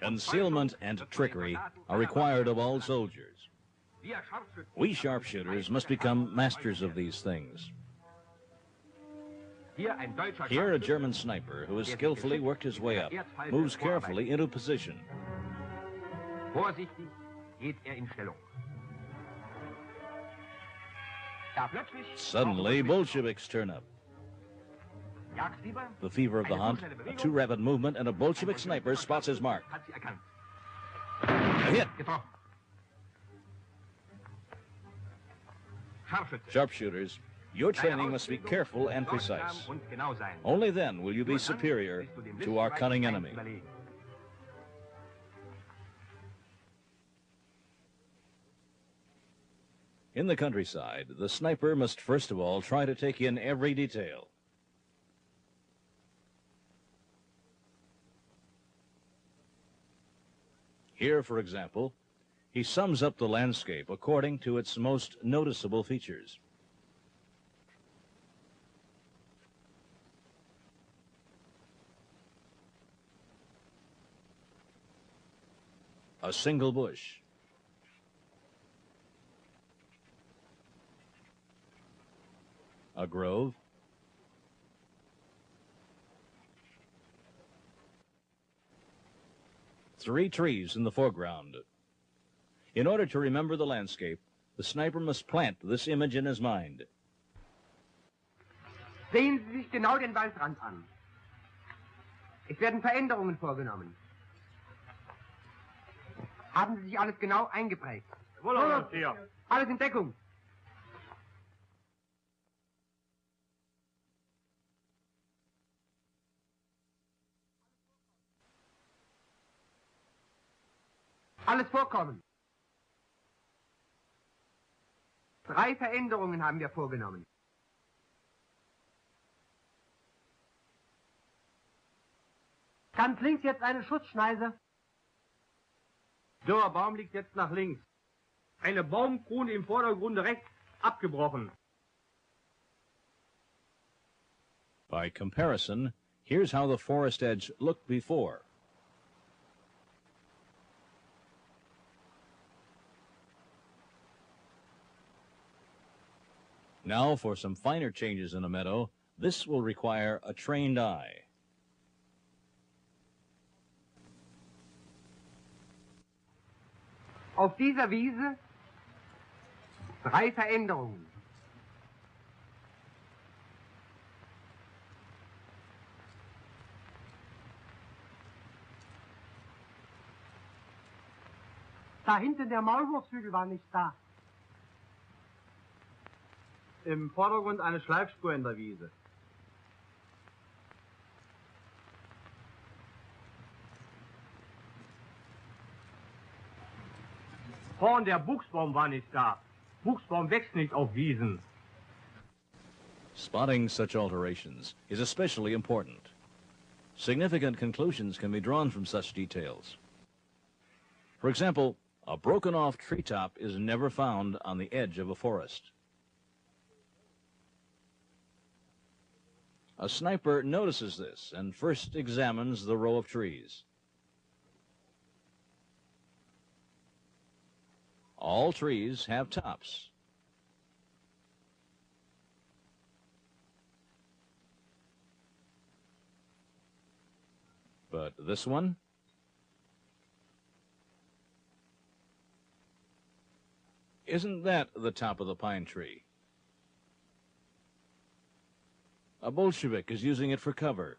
Concealment and trickery are required of all soldiers. We sharpshooters must become masters of these things. Here, a German sniper who has skillfully worked his way up moves carefully into position. Suddenly, Bolsheviks turn up. The fever of the hunt, a too rapid movement, and a Bolshevik sniper spots his mark. A hit. Sharpshooters, your training must be careful and precise. Only then will you be superior to our cunning enemy. In the countryside, the sniper must first of all try to take in every detail. Here, for example, he sums up the landscape according to its most noticeable features. A single bush. A grove. Three trees in the foreground. In order to remember the landscape, the sniper must plant this image in his mind. Sehen Sie sich genau den Waldrand an. Es werden Veränderungen vorgenommen. Haben Sie sich alles genau eingeprägt? Alles in Deckung. Alles vorkommen. 3 Veränderungen haben wir vorgenommen. Ganz links jetzt eine Schutzschneise. Dürrer Baum liegt jetzt nach links. Eine Baumkrone im Vordergrund rechts abgebrochen. By comparison, here's how the forest edge looked before. Now for some finer changes in a meadow, this will require a trained eye. Auf dieser Wiese 3 Veränderungen. Da hinten der Maulwurfshügel war nicht da. Im Vordergrund eine Schleifspur in der Wiese. Vorn der Buchsbaum war nicht da. Buchsbaum wächst nicht auf Wiesen. Spotting such alterations is especially important. Significant conclusions can be drawn from such details. For example, a broken-off treetop is never found on the edge of a forest. A sniper notices this and first examines the row of trees. All trees have tops. But this one? Isn't that the top of the pine tree? A Bolshevik is using it for cover.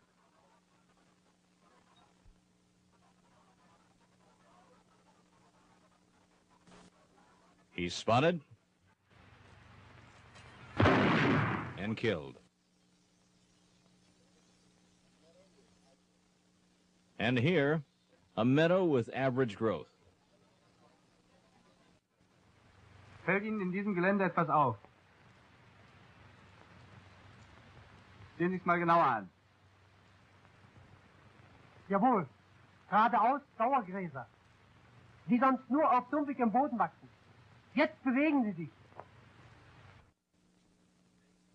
He's spotted and killed. And here, a meadow with average growth. Fällt Ihnen in diesem Gelände etwas auf? Sehen Sie es mal genauer an. Jawohl, geradeaus Dauergräser, die sonst nur auf sumpfigem Boden wachsen. Jetzt bewegen sie sich.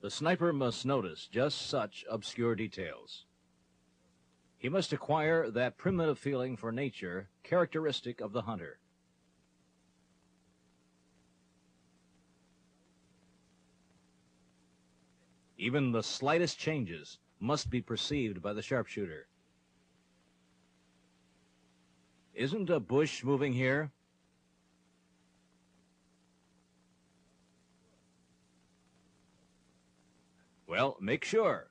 The sniper must notice just such obscure details. He must acquire that primitive feeling for nature characteristic of the hunter. Even the slightest changes must be perceived by the sharpshooter. Isn't a bush moving here? Well, make sure.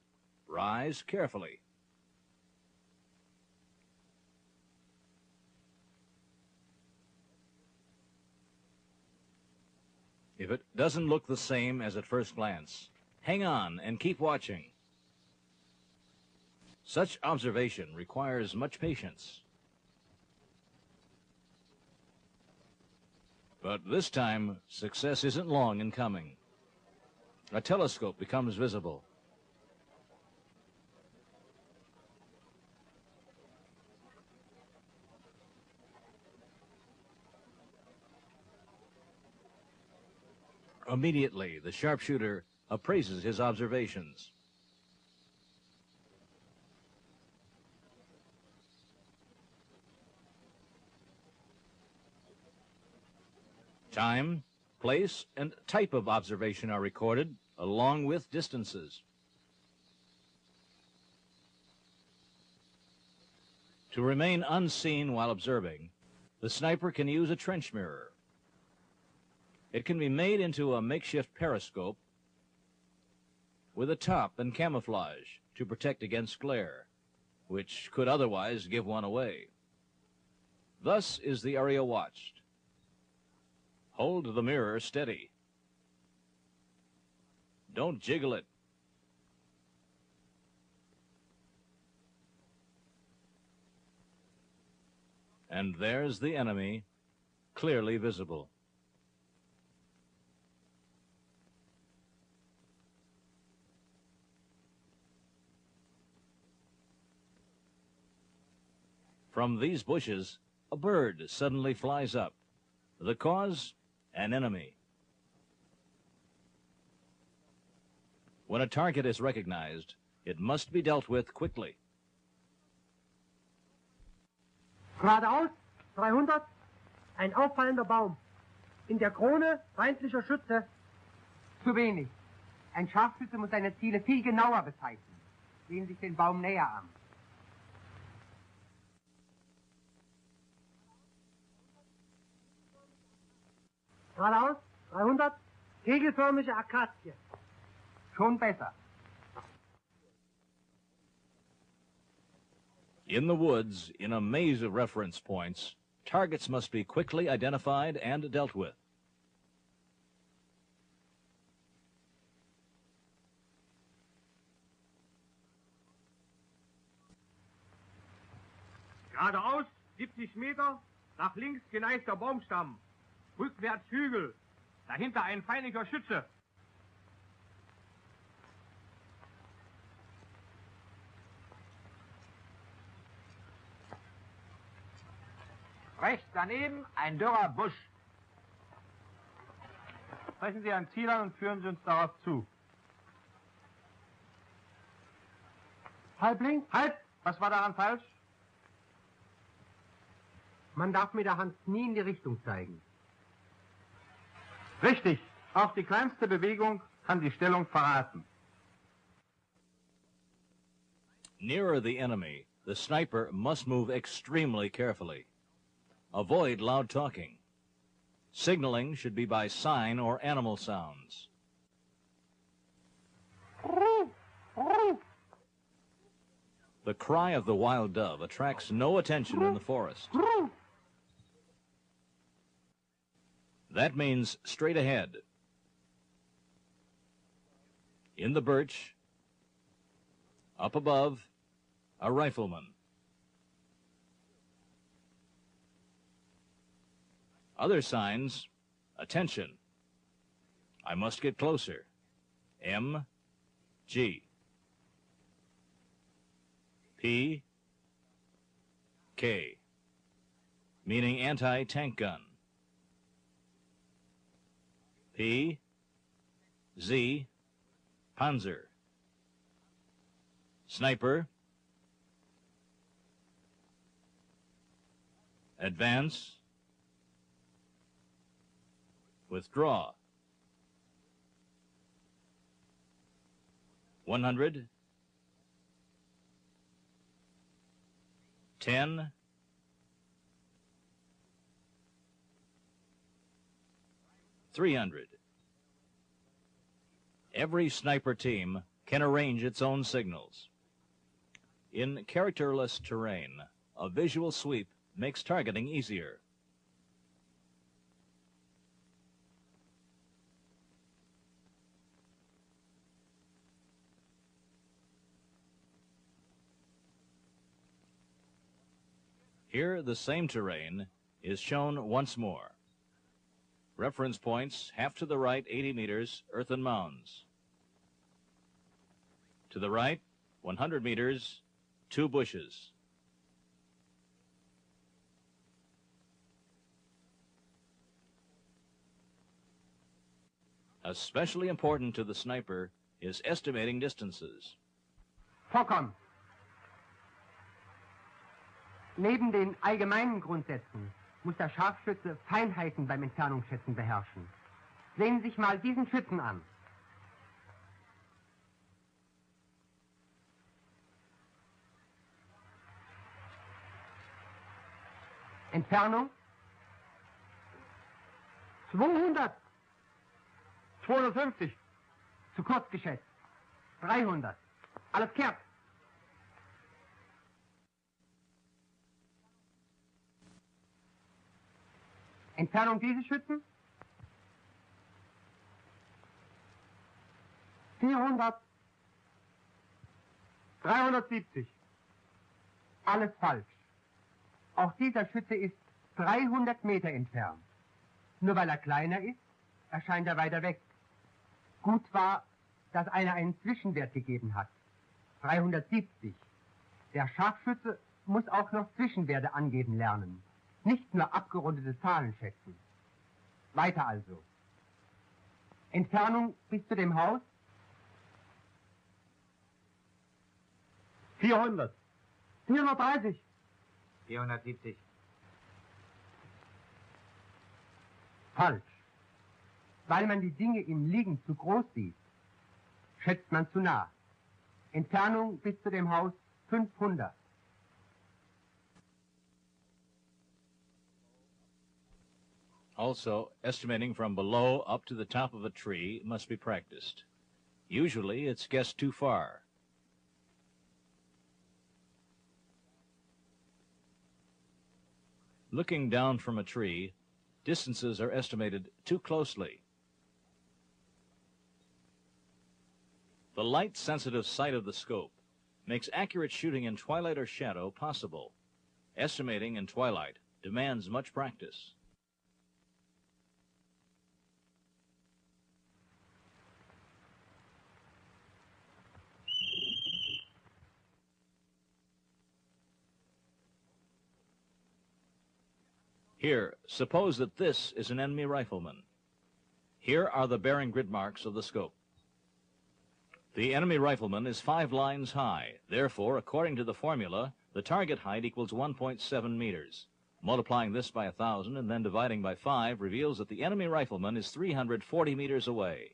Rise carefully. If it doesn't look the same as at first glance, hang on and keep watching. Such observation requires much patience. But this time, success isn't long in coming. A telescope becomes visible. Immediately, the sharpshooter appraises his observations. Time, place, and type of observation are recorded, along with distances. To remain unseen while observing, the sniper can use a trench mirror. It can be made into a makeshift periscope with a top and camouflage to protect against glare, which could otherwise give one away. Thus is the area watched. Hold the mirror steady. Don't jiggle it. And there's the enemy, clearly visible. From these bushes, a bird suddenly flies up. The cause? An enemy. When a target is recognized, it must be dealt with quickly. Geradeaus, 300, ein auffallender Baum. In der Krone feindlicher Schütze, zu wenig. Ein Scharfschütze muss seine Ziele viel genauer bezeichnen. Sehen Sie sich den Baum näher an. Geradeaus, 300, kegelförmige Akazie. Schon besser. In the woods, in a maze of reference points, targets must be quickly identified and dealt with. Geradeaus, 70 Meter, nach links geneigter Baumstamm. Rückwärts Hügel. Dahinter ein feindlicher Schütze. Rechts daneben ein dürrer Busch. Sprechen Sie ein Ziel an und führen Sie uns darauf zu. Halb links. Halt! Was war daran falsch? Man darf mit der Hand nie in die Richtung zeigen. Richtig. Auch die kleinste Bewegung kann die Stellung verraten. Nearer the enemy, the sniper must move extremely carefully. Avoid loud talking. Signaling should be by sign or animal sounds. The cry of the wild dove attracts no attention in the forest. That means straight ahead. In the birch, up above, a rifleman. Other signs, attention. I must get closer. M, G. P, K, meaning anti-tank gun. P, Z, Panzer. Sniper, advance, withdraw. 100, 10, 300. Every sniper team can arrange its own signals. In characterless terrain, a visual sweep makes targeting easier. Here, the same terrain is shown once more. Reference points, half to the right, 80 meters, earthen mounds. To the right, 100 meters, 2 bushes. Especially important to the sniper is estimating distances. Vorkommen. Neben den allgemeinen Grundsätzen muss der Scharfschütze Feinheiten beim Entfernungsschätzen beherrschen. Sehen Sie sich mal diesen Schützen an. Entfernung 200. 250. Zu kurz geschätzt. 300. Alles kehrt. Entfernung dieses Schützen 400. 370. Alles falsch. Auch dieser Schütze ist 300 Meter entfernt. Nur weil er kleiner ist, erscheint er weiter weg. Gut war, dass einer einen Zwischenwert gegeben hat. 370. Der Scharfschütze muss auch noch Zwischenwerte angeben lernen. Nicht nur abgerundete Zahlen schätzen. Weiter also. Entfernung bis zu dem Haus 400. 430. 470. Falsch. Weil man die Dinge im Liegen zu groß sieht, schätzt man zu nah. Entfernung bis zu dem Haus 500. Also, estimating from below up to the top of a tree must be practiced. Usually, it's guessed too far. Looking down from a tree, distances are estimated too closely. The light-sensitive sight of the scope makes accurate shooting in twilight or shadow possible. Estimating in twilight demands much practice. Here, suppose that this is an enemy rifleman. Here are the bearing grid marks of the scope. The enemy rifleman is 5 lines high. Therefore, according to the formula, the target height equals 1.7 meters. Multiplying this by 1,000 and then dividing by 5 reveals that the enemy rifleman is 340 meters away.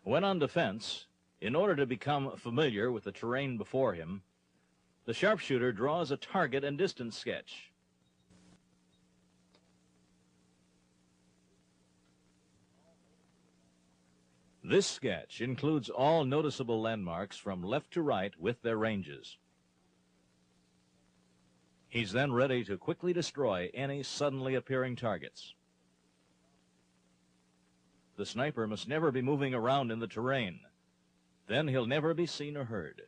When on defense, in order to become familiar with the terrain before him, the sharpshooter draws a target and distance sketch. This sketch includes all noticeable landmarks from left to right with their ranges. He's then ready to quickly destroy any suddenly appearing targets. The sniper must never be moving around in the terrain. Then he'll never be seen or heard.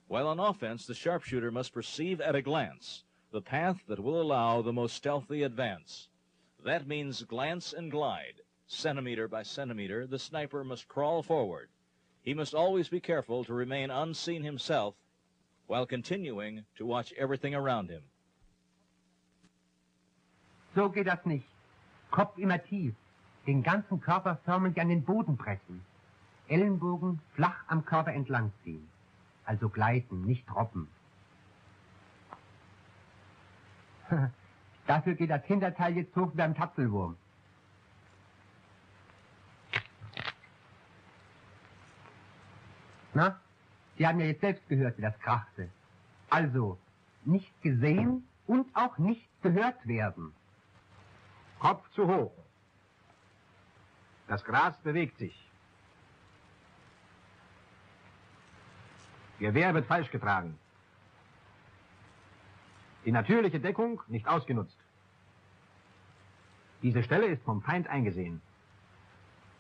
While on offense, the sharpshooter must perceive at a glance the path that will allow the most stealthy advance. That means glance and glide. Centimeter by centimeter, the sniper must crawl forward. He must always be careful to remain unseen himself while continuing to watch everything around him. So geht das nicht. Kopf immer tief. Den ganzen Körper förmlich an den Boden pressen. Ellenbogen flach am Körper entlang ziehen. Also gleiten, nicht droppen. Dafür geht das Hinterteil jetzt hoch wie beim Tapselwurm. Na, Sie haben ja jetzt selbst gehört, wie das krachte. Also, nicht gesehen und auch nicht gehört werden. Kopf zu hoch. Das Gras bewegt sich. Gewehr wird falsch getragen. Die natürliche Deckung nicht ausgenutzt. Diese Stelle ist vom Feind eingesehen.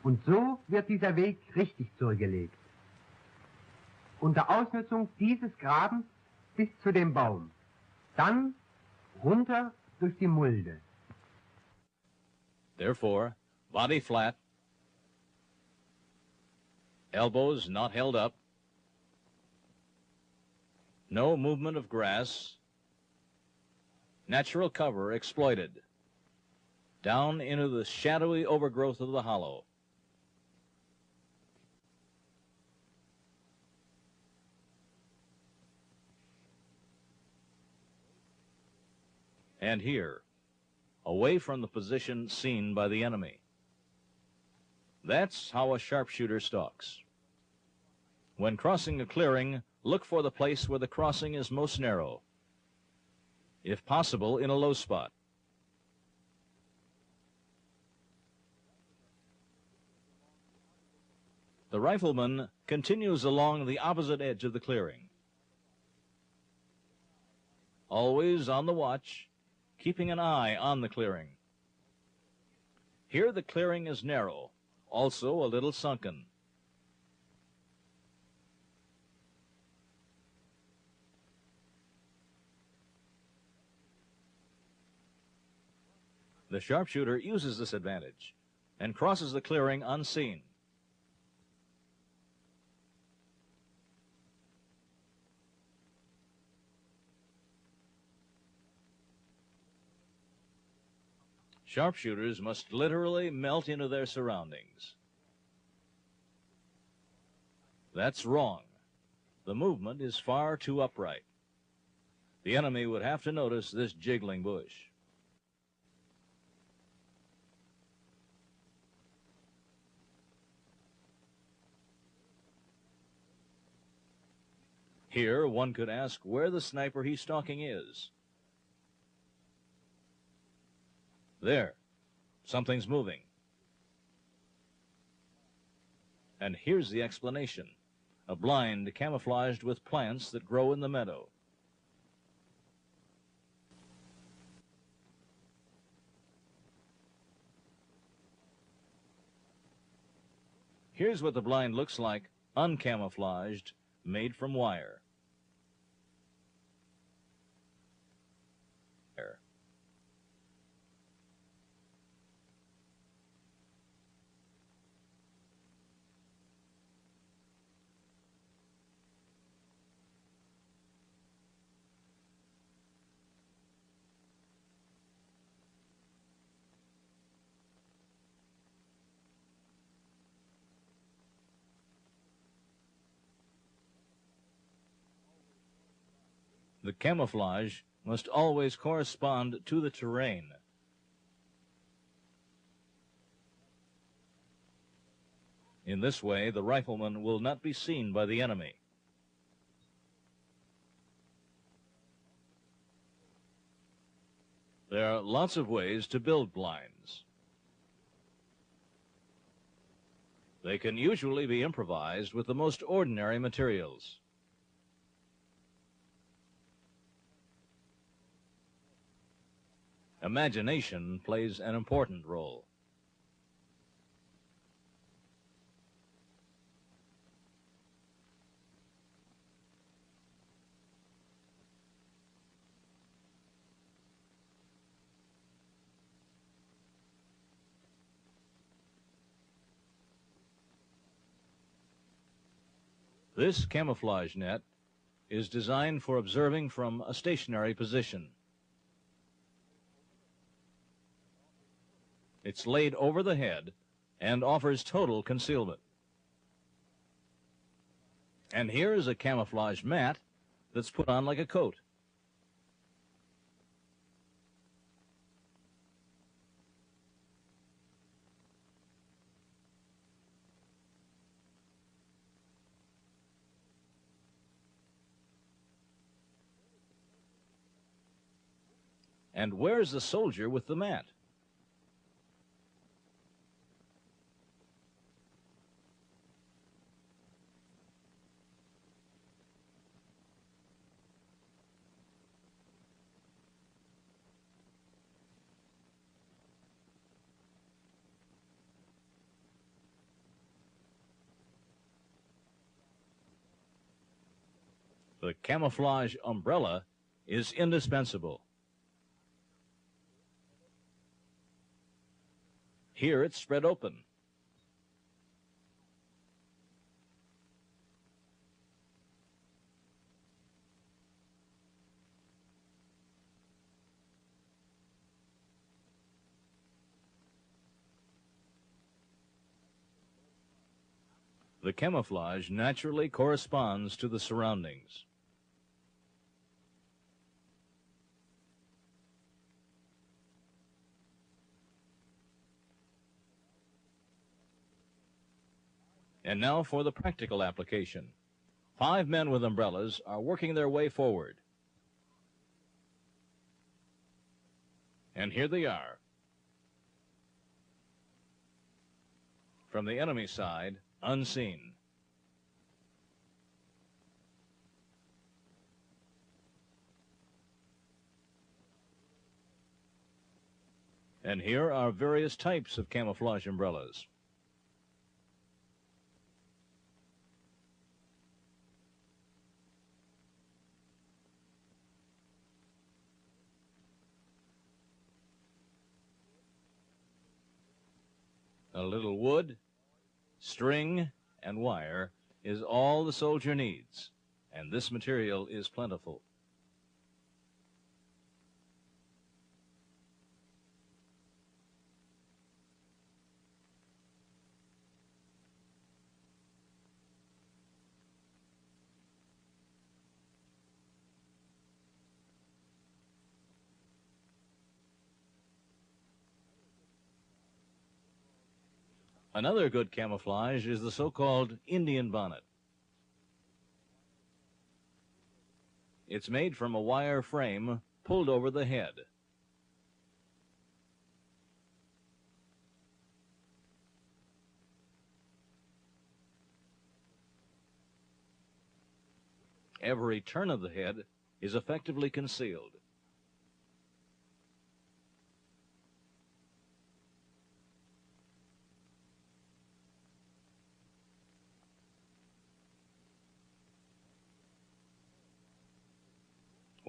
Und so wird dieser Weg richtig zurückgelegt. Unter Ausnutzung dieses Grabens bis zu dem Baum. Dann runter durch die Mulde. Therefore, body flat, elbows not held up, no movement of grass, natural cover exploited, down into the shadowy overgrowth of the hollow. And here, away from the position seen by the enemy. That's how a sharpshooter stalks. When crossing a clearing, look for the place where the crossing is most narrow, if possible in a low spot. The rifleman continues along the opposite edge of the clearing, always on the watch, keeping an eye on the clearing. Here the clearing is narrow, also a little sunken. The sharpshooter uses this advantage and crosses the clearing unseen. Sharpshooters must literally melt into their surroundings. That's wrong. The movement is far too upright. The enemy would have to notice this jiggling bush. Here, one could ask where the sniper he's stalking is. There, something's moving. And here's the explanation. A blind camouflaged with plants that grow in the meadow. Here's what the blind looks like, uncamouflaged, made from wire. The camouflage must always correspond to the terrain. In this way, the rifleman will not be seen by the enemy. There are lots of ways to build blinds. They can usually be improvised with the most ordinary materials. Imagination plays an important role. This camouflage net is designed for observing from a stationary position. It's laid over the head and offers total concealment. And here is a camouflage mat that's put on like a coat. And where's the soldier with the mat? The camouflage umbrella is indispensable. Here it's spread open. The camouflage naturally corresponds to the surroundings. And now for the practical application. 5 men with umbrellas are working their way forward. And here they are. From the enemy side, unseen. And here are various types of camouflage umbrellas. A little wood, string, and wire is all the soldier needs, and this material is plentiful. Another good camouflage is the so-called Indian bonnet. It's made from a wire frame pulled over the head. Every turn of the head is effectively concealed.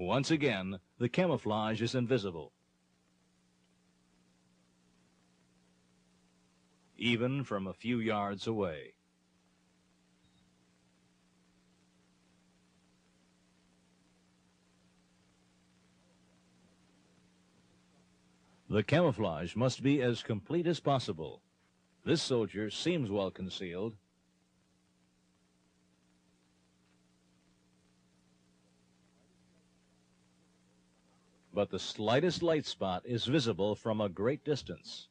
Once again, the camouflage is invisible. Even from a few yards away. The camouflage must be as complete as possible. This soldier seems well concealed. But the slightest light spot is visible from a great distance.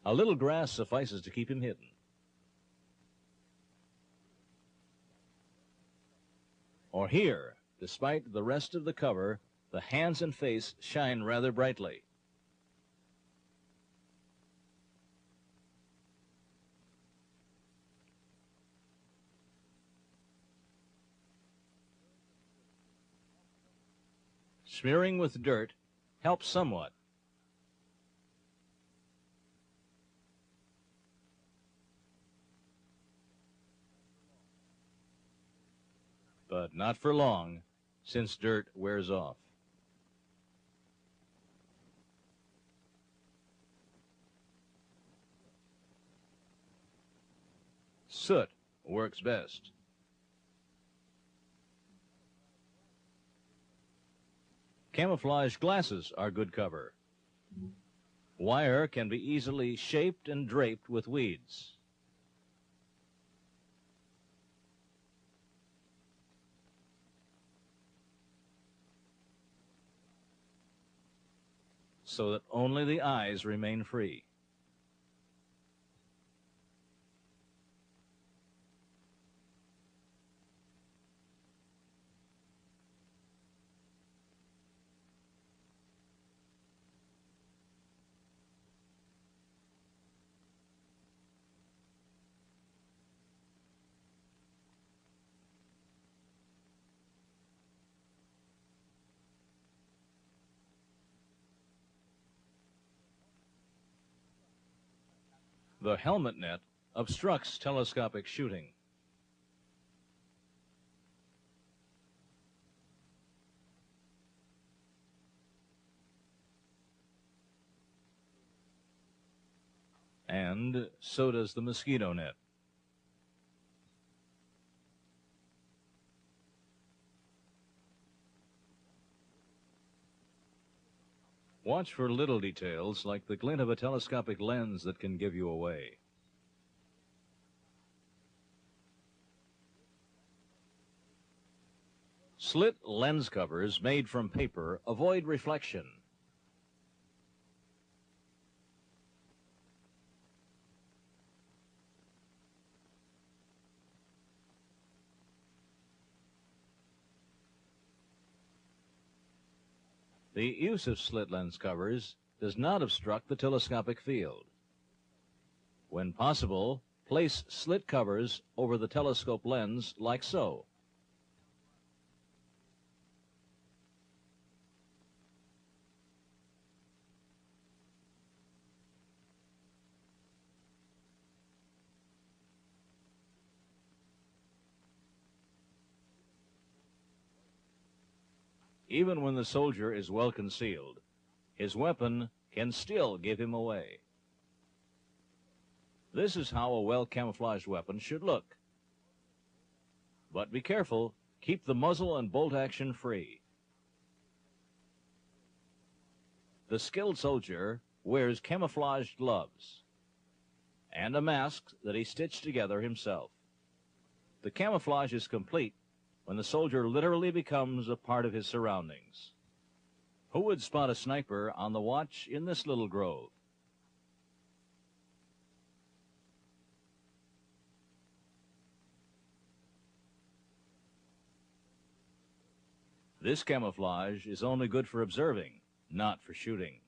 A little grass suffices to keep him hidden. Or here, despite the rest of the cover, the hands and face shine rather brightly. Smearing with dirt helps somewhat. But not for long, since dirt wears off. Soot works best. Camouflage glasses are good cover. Wire can be easily shaped and draped with weeds. So that only the eyes remain free. The helmet net obstructs telescopic shooting. And so does the mosquito net. Watch for little details like the glint of a telescopic lens that can give you away. Slit lens covers made from paper avoid reflection. The use of slit lens covers does not obstruct the telescopic field. When possible, place slit covers over the telescope lens like so. Even when the soldier is well concealed, his weapon can still give him away. This is how a well-camouflaged weapon should look. But be careful, keep the muzzle and bolt action free. The skilled soldier wears camouflaged gloves and a mask that he stitched together himself. The camouflage is complete when the soldier literally becomes a part of his surroundings. Who would spot a sniper on the watch in this little grove? This camouflage is only good for observing, not for shooting.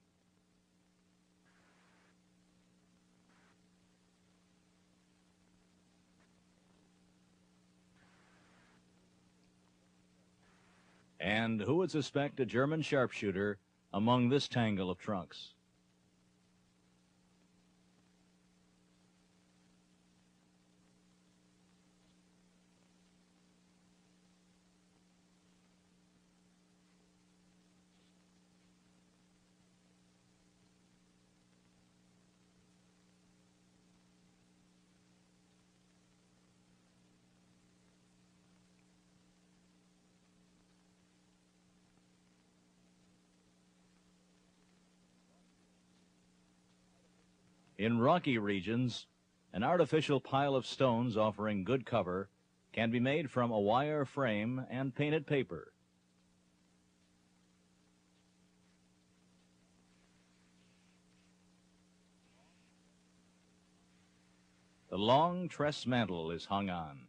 And who would suspect a German sharpshooter among this tangle of trunks? In rocky regions, an artificial pile of stones offering good cover can be made from a wire frame and painted paper. The long tress mantle is hung on.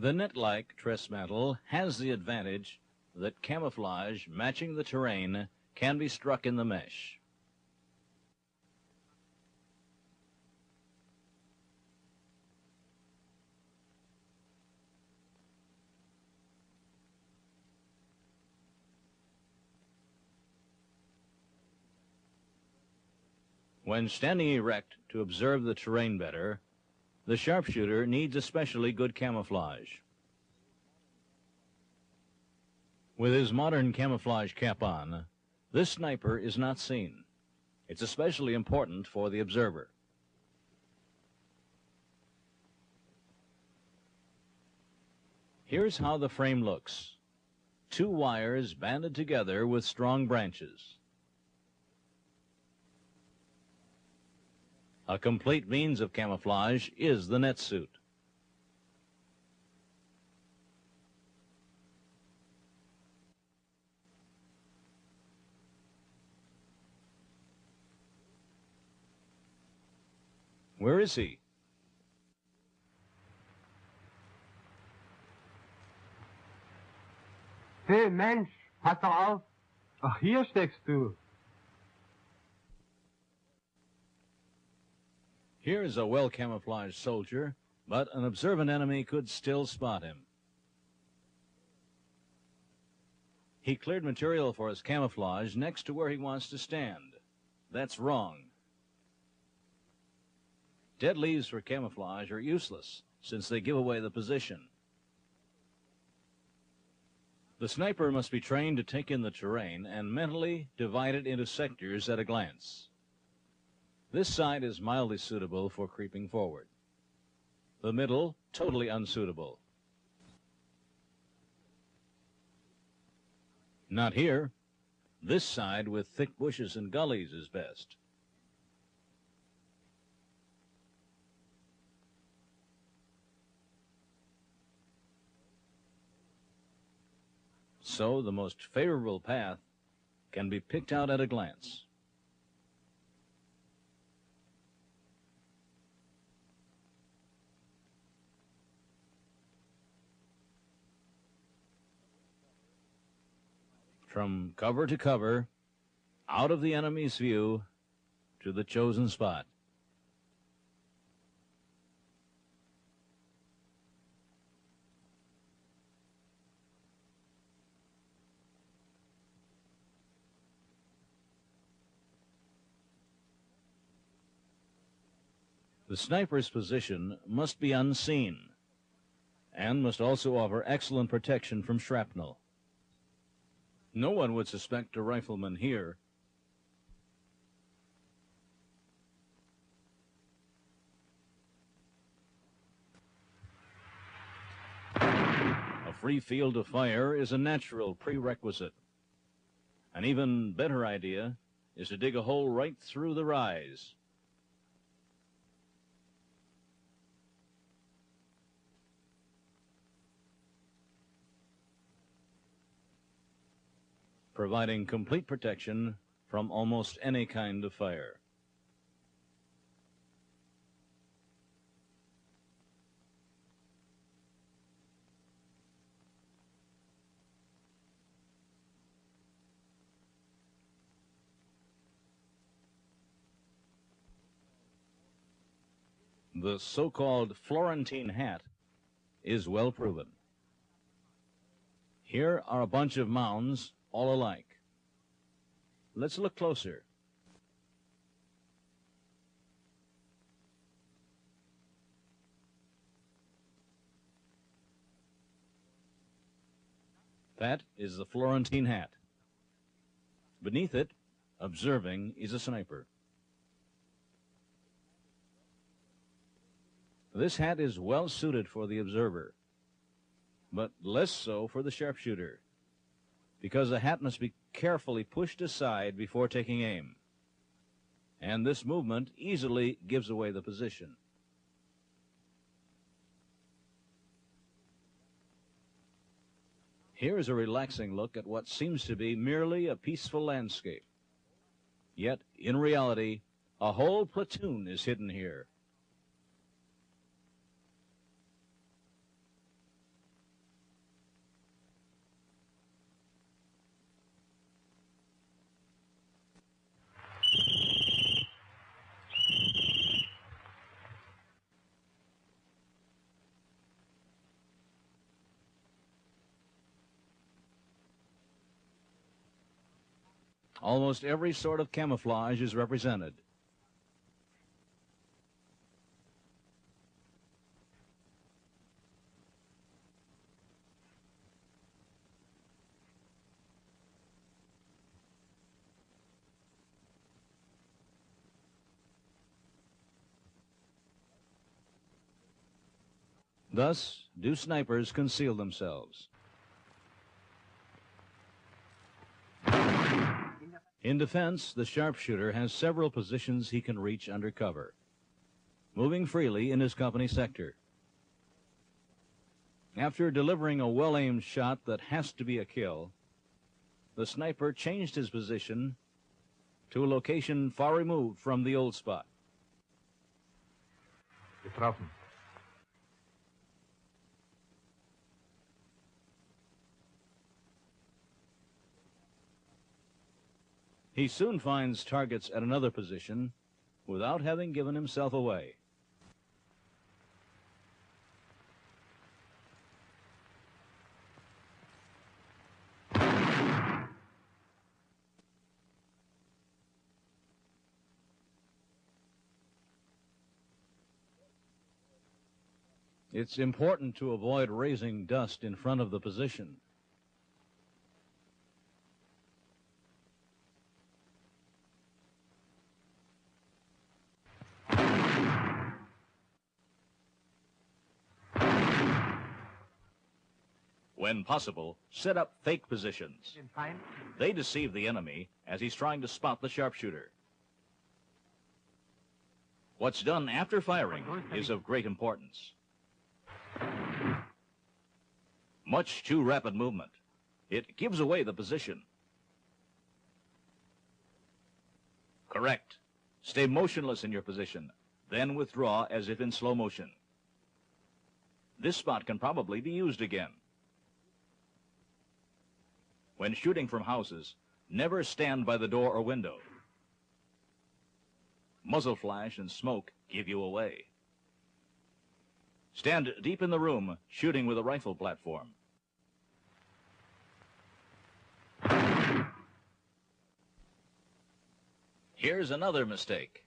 The net-like tress mantle has the advantage that camouflage matching the terrain can be struck in the mesh. When standing erect to observe the terrain better, the sharpshooter needs especially good camouflage. With his modern camouflage cap on, this sniper is not seen. It's especially important for the observer. Here's how the frame looks. 2 wires banded together with strong branches. A complete means of camouflage is the net suit. Where is he? Hey, Mensch, pass doch auf. Ach, hier steckst du. Here's a well-camouflaged soldier, but an observant enemy could still spot him. He cleared material for his camouflage next to where he wants to stand. That's wrong. Dead leaves for camouflage are useless, since they give away the position. The sniper must be trained to take in the terrain and mentally divide it into sectors at a glance. This side is mildly suitable for creeping forward. The middle, totally unsuitable. Not here. This side with thick bushes and gullies is best. So the most favorable path can be picked out at a glance. From cover to cover, out of the enemy's view, to the chosen spot. The sniper's position must be unseen and must also offer excellent protection from shrapnel. No one would suspect a rifleman here. A free field of fire is a natural prerequisite. An even better idea is to dig a hole right through the rise. Providing complete protection from almost any kind of fire. The so-called Florentine hat is well proven. Here are a bunch of mounds, all alike. Let's look closer. That is the Florentine hat. Beneath it, observing, is a sniper. This hat is well suited for the observer, but less so for the sharpshooter, because the hat must be carefully pushed aside before taking aim, and this movement easily gives away the position. Here is a relaxing look at what seems to be merely a peaceful landscape. Yet, in reality, a whole platoon is hidden here. Almost every sort of camouflage is represented. Thus do snipers conceal themselves. In defense, the sharpshooter has several positions he can reach under cover, moving freely in his company sector. After delivering a well-aimed shot that has to be a kill, the sniper changed his position to a location far removed from the old spot. Getroffen. He soon finds targets at another position without having given himself away. It's important to avoid raising dust in front of the position. When possible, set up fake positions. They deceive the enemy as he's trying to spot the sharpshooter. What's done after firing is of great importance. Much too rapid movement. It gives away the position. Correct. Stay motionless in your position, then withdraw as if in slow motion. This spot can probably be used again. When shooting from houses, never stand by the door or window. Muzzle flash and smoke give you away. Stand deep in the room, shooting with a rifle platform. Here's another mistake.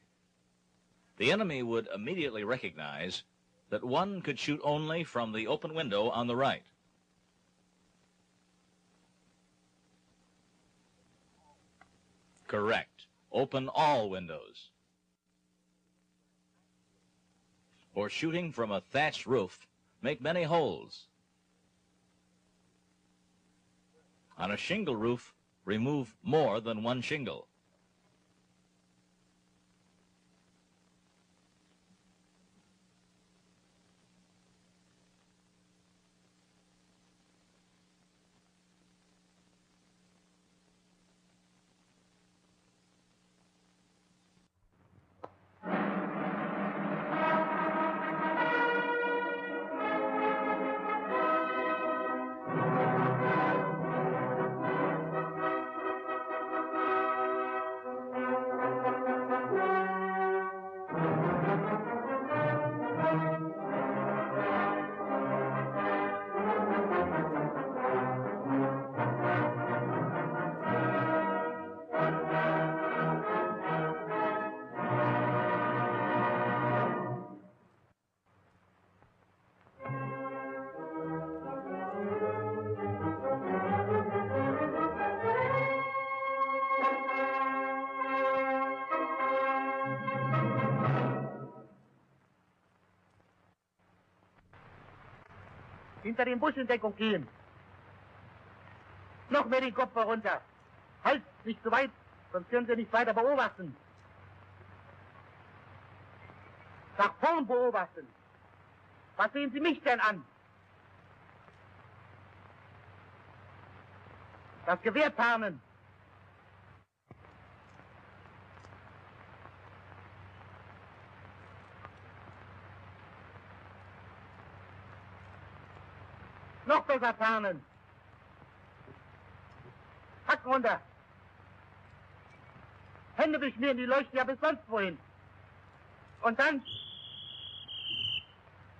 The enemy would immediately recognize that one could shoot only from the open window on the right. Correct. Open all windows. For shooting from a thatched roof, make many holes. On a shingle roof, remove more than one shingle. Hinter den Busch in Deckung gehen. Noch mehr den Kopf herunter. Halt, nicht zu weit, sonst können Sie nicht weiter beobachten. Nach vorn beobachten. Was sehen Sie mich denn an? Das Gewehr tarnen. Noch besser tarnen. Hack runter. Hände beschmieren, die leuchten ja bis sonst wohin. Und dann...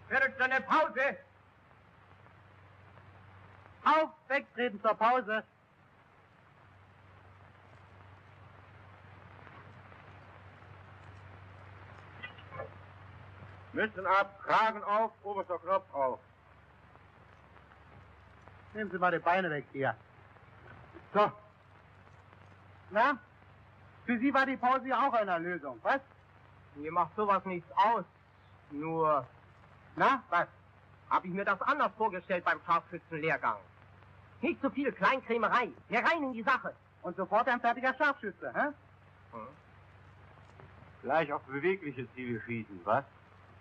Während eine Pause. Auf, wegtreten zur Pause. Mützen ab, Kragen auf, oberster Knopf auf. Nehmen Sie mal die Beine weg hier. So. Na? Für Sie war die Pause ja auch eine Lösung, was? Mir macht sowas nichts aus. Nur... Na, was? Habe ich mir das anders vorgestellt beim Scharfschützenlehrgang. Nicht so viel Kleinkrämerei, mehr rein in die Sache. Und sofort ein fertiger Scharfschütze, hä? Hm. Gleich auf bewegliche Ziele schießen, was?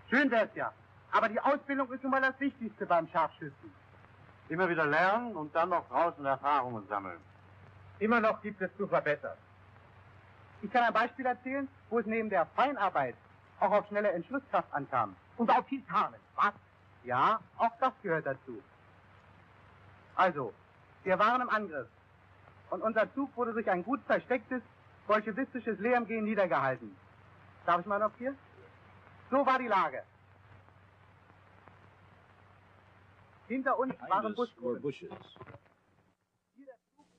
Schön wär's ja. Aber die Ausbildung ist nun mal das Wichtigste beim Scharfschützen. Immer wieder lernen und dann noch draußen Erfahrungen sammeln. Immer noch gibt es zu verbessern. Ich kann ein Beispiel erzählen, wo es neben der Feinarbeit auch auf schnelle Entschlusskraft ankam. Und auf viel Tarnen, was? Ja, auch das gehört dazu. Also, wir waren im Angriff. Und unser Zug wurde durch ein gut verstecktes, bolschewistisches LMG niedergehalten. Darf ich mal noch hier? So war die Lage. Hinter uns waren bushes.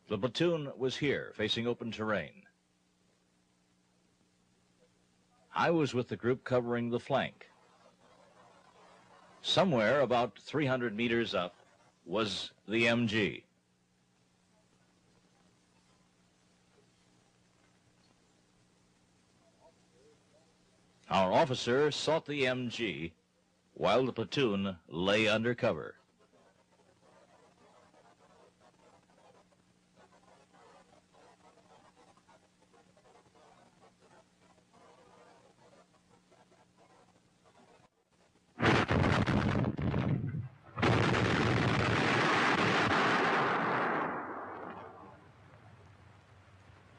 The platoon was here, facing open terrain. I was with the group covering the flank. Somewhere about 300 meters up was the MG. Our officer sought the MG while the platoon lay under cover.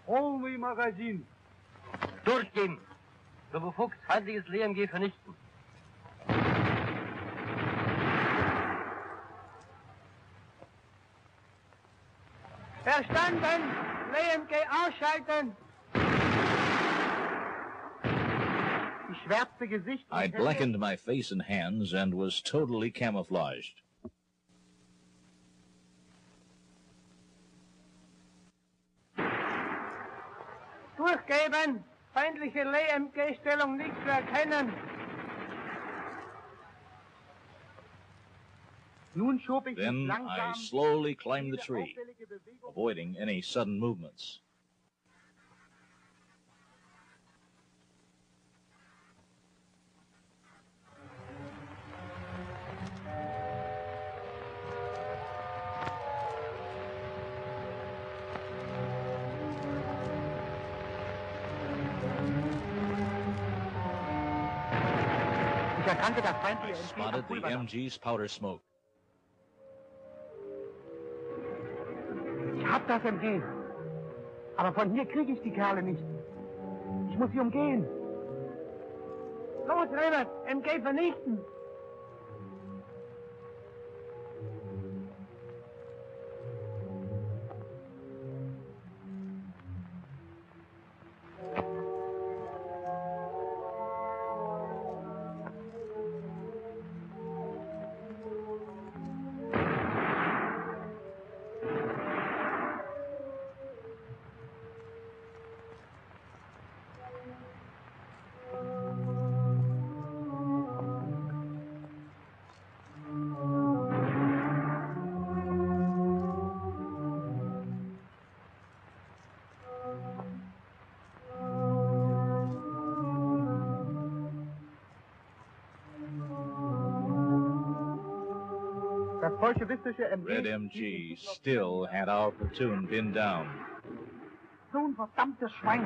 Полный магазин. Durchgehen. So befugt, feindliches LMG vernichten. Verstanden! LMG ausschalten! Die schwärzte Gesicht... I'd blackened my face and hands and was totally camouflaged. Durchgeben! Feindliche LMG-Stellung nicht zu erkennen. Nun schob ich Then I slowly climbed the tree, avoiding any sudden movements. I spotted the MG's powder smoke. Ich hab das MG. Aber von hier kriege ich die Kerle nicht. Ich muss sie umgehen. Los, Rebert, MG vernichten! Red MG still had our platoon pinned down. So ein verdammtes Schwein!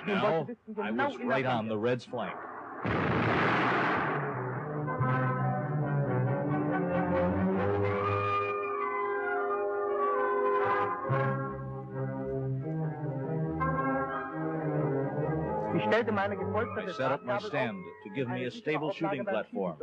Now, I was right on the Reds' flank. I set up my stand to give me a stable shooting platform.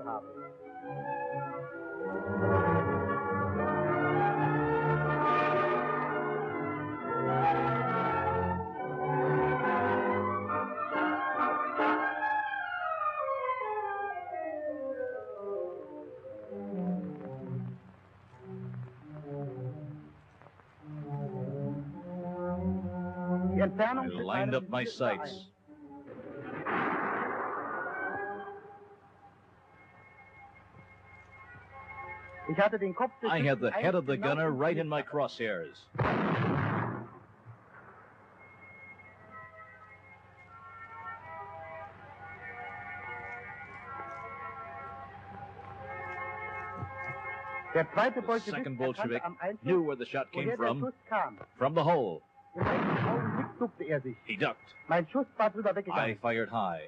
I lined up my sights. I had the head of the gunner right in my crosshairs. The second Bolshevik knew where the shot came from the hole. He ducked. I fired high.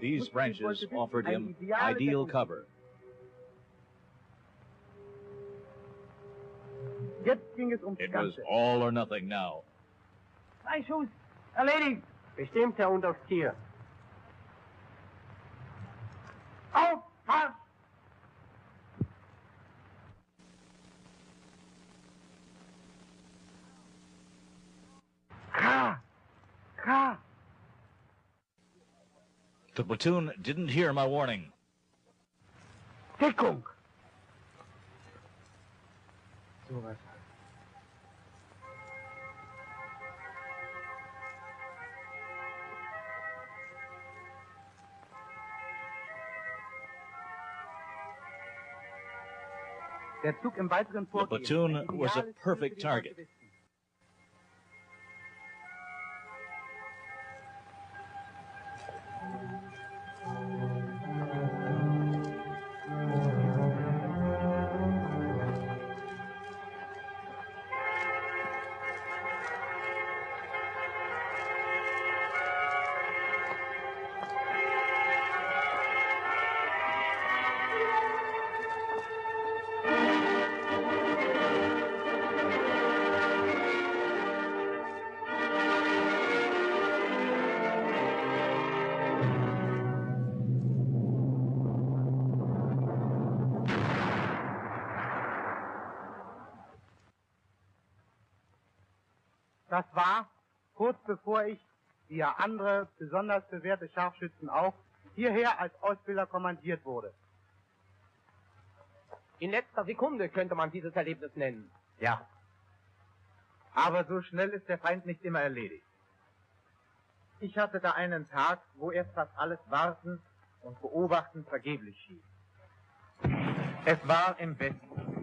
These branches offered him ideal cover. It was all or nothing now. Zwei Schuss, erledigt. Bestimmt, Herr Unteroffizier. Aufpass! Ka! The platoon didn't hear my warning. Deckung! Sowas. The platoon was a perfect target. Das war kurz bevor ich, wie ja andere besonders bewährte Scharfschützen auch, hierher als Ausbilder kommandiert wurde. In letzter Sekunde könnte man dieses Erlebnis nennen. Ja. Aber so schnell ist der Feind nicht immer erledigt. Ich hatte da einen Tag, wo erst fast alles Warten und Beobachten vergeblich schien. Es war im Westen.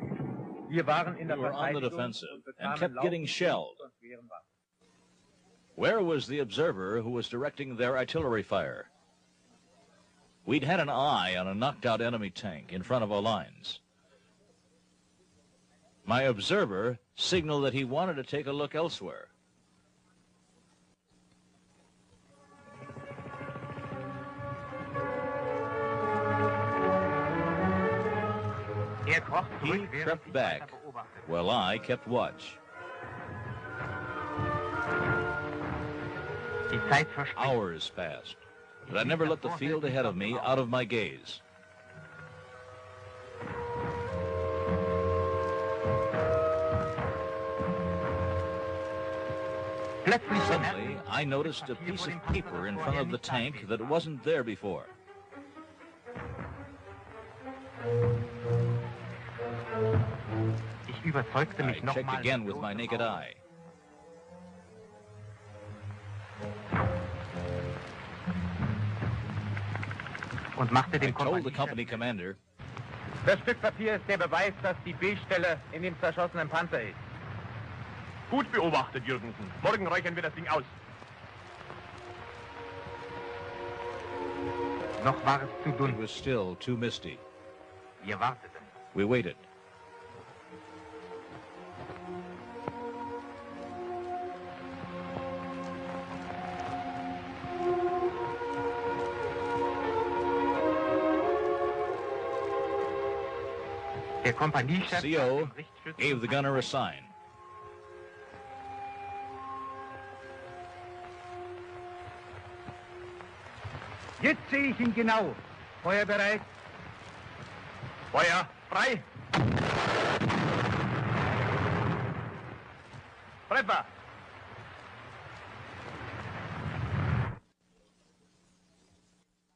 Wir waren in der Verteidigung und bekamen laufend shelled. Where was the observer who was directing their artillery fire? We'd had an eye on a knocked-out enemy tank in front of our lines. My observer signaled that he wanted to take a look elsewhere. He crept back, while I kept watch. Hours passed, but I never let the field ahead of me out of my gaze. Suddenly, I noticed a piece of paper in front of the tank that wasn't there before. I checked again with my naked eye. I told the company commander, Das Stück Papier ist der Beweis, dass die B-Stelle in dem zerschossenen Panzer ist. Gut beobachtet, Jürgensen. Morgen räuchern wir das Ding aus. Noch war es zu it dunkel. was still too misty. Wir warteten. We waited. Der Kompaniechef CO gave the gunner a sign. Jetzt sehe ich ihn genau. Feuer bereit. Feuer frei. Treffer.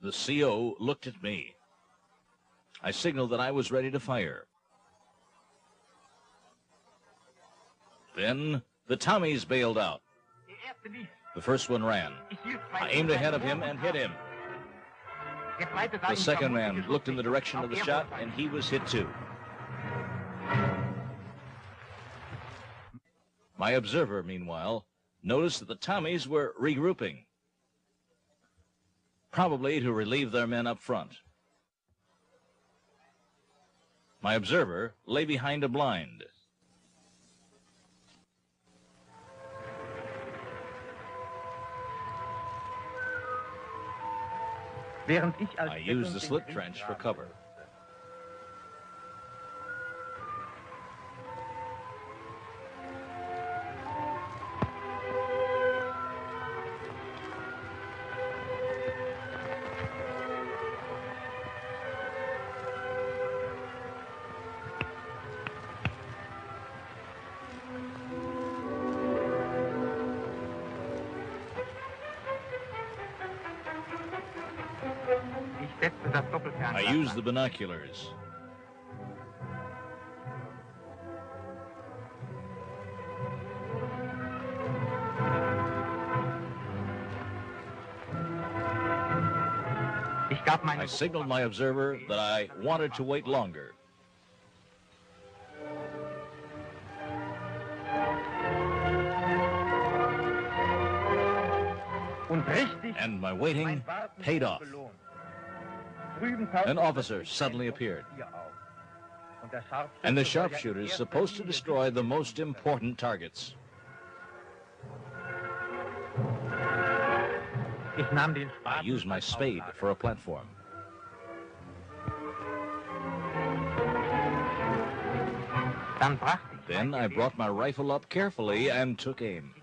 The CO looked at me. I signaled that I was ready to fire. Then the Tommies bailed out. The first one ran. I aimed ahead of him and hit him. The second man looked in the direction of the shot, and he was hit too. My observer, meanwhile, noticed that the Tommies were regrouping, probably to relieve their men up front. My observer lay behind a blind. I used the slit trench for cover. I used the binoculars. I signaled my observer that I wanted to wait longer. And my waiting paid off. An officer suddenly appeared. And the sharpshooter is supposed to destroy the most important targets. I used my spade for a platform. Then I brought my rifle up carefully and took aim.